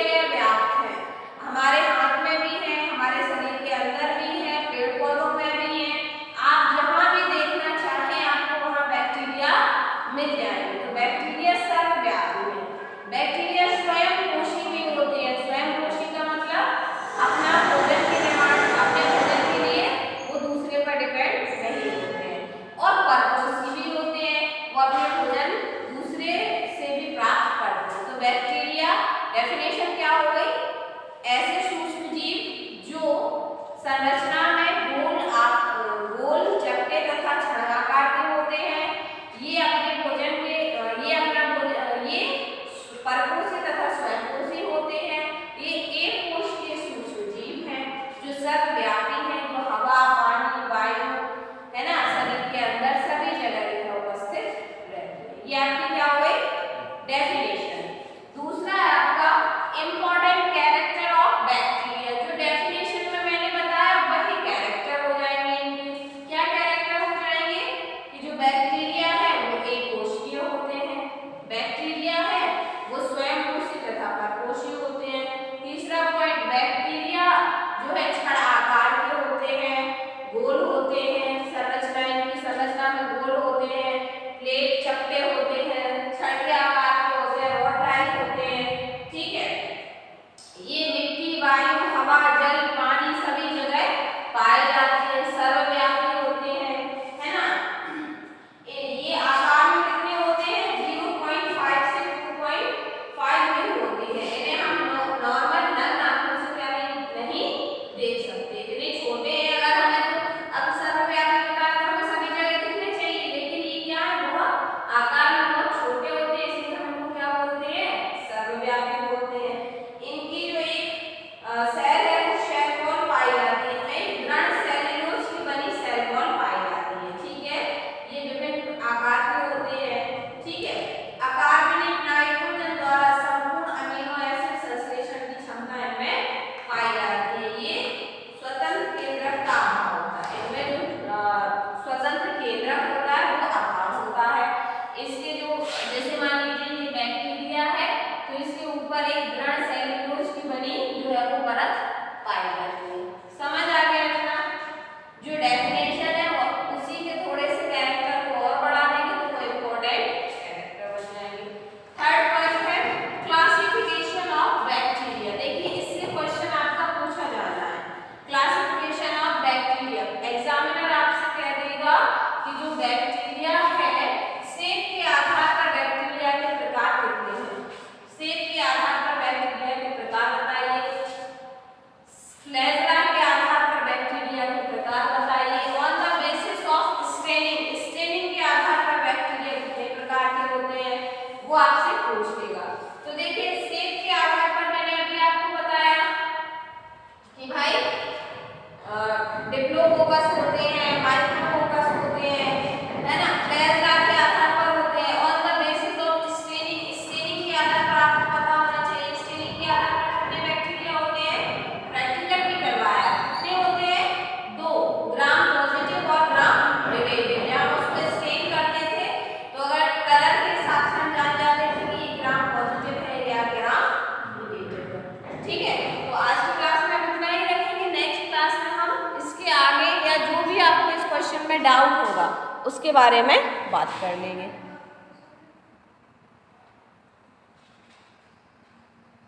जगह व्याप्त है, हमारे हाथ में भी है, हमारे शरीर के अंदर भी है, पेड़ पौधों में भी है। आप जहाँ भी देखना चाहें आपको वहाँ बैक्टीरिया मिल जाएंगे। तो बैक्टीरिया सर्वव्यापी है। बैक्टीरिया स्वयं पोषी भी होते हैं। स्वयं पोषी का मतलब अपना भोजन के निर्माण, अपने भोजन के लिए वो दूसरे पर डिपेंड नहीं होते हैं, और परपोषी भी होते हैं, वो अपने भोजन दूसरे से भी प्राप्त करते हैं। तो बैक्टीरिया डेफिनेशन क्या हो गई? ऐसे सूक्ष्म जीव जो संरचना में गोल चपटे तथा छर्गाकार के होते हैं। ये अपने भोजन के ये परपोषी तथा स्वयंपोषी होते हैं। ये एक कोशीय सूक्ष्म जीव हैं जो सर्वव्यापी हैं, जो हवा, पानी, वायु है ना, शरीर के अंदर सभी जगह उपस्थित रहते हैं। ये आपकी क्या हो गई? डेफिनेशन। दूसरा है आपका इम्पोर्टेंट कैरेक्टर ऑफ बैक्टीरिया। जो डेफिनेशन में मैंने बताया वही कैरेक्टर हो जाएंगे इनके। क्या कैरेक्टर हो जाएंगे? कि जो बैक्टीरिया है वो एक कोशीय होते हैं, बैक्टीरिया है वो स्वयं पोषी तथा परपोषी होते हैं। तीसरा पॉइंट, बैक्टीरिया जो है छड़ आकार के होते हैं, गोल होते हैं, संरचना इनकी संरचना में गोल होते हैं, प्लेट चपटे होते हैं, छड़ के आकार के होते हैं, रॉड होते हैं। ठीक है, ये मिट्टी, वायु, हवा, जल, पानी सभी जगह पाए जाते हैं, सर्वव्यापी होते हैं, है ना। ये आकार में कितने होते हैं? 0.5 से 2.5 में होते हैं। इन्हें हम नॉर्मल नर आंखों से नहीं देख सकते, इतने छोटे हैं। अगर हमें तो अब सर्वव्यापी बता तो हमें सभी जगह दिखने चाहिए, लेकिन ये क्या है, बहुत आकार में बहुत छोटे होते हैं, इसलिए हम इनको क्या बोलते हैं? सर्वव्यापी बोलते हैं। इनकी जो एक सेल है वो सेल वॉल पाई जाती है, एक दृढ़ सेल्यूलोज की बनी सेल वॉल पाई जाती है। ठीक है, ये विभिन्न आकार के होते हैं। ठीक है, अकार्बनिक नाइट्रोजन द्वारा संपूर्ण अमीनो एसिड संश्लेषण की क्षमता इनमें पाई जाती है। ये स्वतंत्र केंद्रक का अभाव होता है, इनमें जो स्वतंत्र केंद्रक होता है वो अभाव होता है। इसके जो जैसे मान लीजिए ये बैक्टीरिया है तो इसके ऊपर एक दृढ़ सेल्यूलोज की बनी जो है वो परत पाई जाती है। समझ आ गया इतना? जो डेफिनेशन है वो उसी के थोड़े से कैरेक्टर को और बढ़ा देंगे तो वो इम्पोर्टेंट कैरेक्टर बन जाएंगे। थर्ड पॉइंट है क्लासिफिकेशन ऑफ बैक्टीरिया। देखिए इससे क्वेश्चन आपका पूछा जाता है, क्लासिफिकेशन ऑफ बैक्टीरिया। एग्जामिनर आपसे कह देगा कि जो बैक्टीरिया है शेप के आधार पर बैक्टीरिया के प्रकार कितने हैं। शेप के आधार पर बैक्टीरिया के प्रकार बताइए, फ्लैगेला के आधार पर बैक्टीरिया के प्रकार बताइए, on the basis of staining के आधार पर बैक्टीरिया कितने प्रकार के होते हैं, वो आपसे पूछ लेगा। तो देखिए शेप के आधार पर मैंने अभी आपको बताया कि भाई डिप्लोकोकस होते हैं, माइक्रोकोकस होते हैं, है ना, फ्लैगेला के आधार पर होते हैं, on the basis of staining के आधार पर आपको पता होना चाहिए। स्टेनिंग के आधार पर कितने बैक्टीरिया होते हैं? प्रैक्टिकल भी करवाया, कितने होते हैं? 2, ग्राम पॉजिटिव और ग्राम नेगेटिव। जहाँ उसको स्टेन करते थे तो अगर कलर के हिसाब से हम जान जाते थे कि ये ग्राम पॉजिटिव है या ग्राम नेगेटिव है। ठीक है, तो आज की क्लास में हम इतना ही रखेंगे। नेक्स्ट क्लास में हम इसके आगे या जो भी आपको इस क्वेश्चन में डाउट होगा उसके बारे में बात कर लेंगे।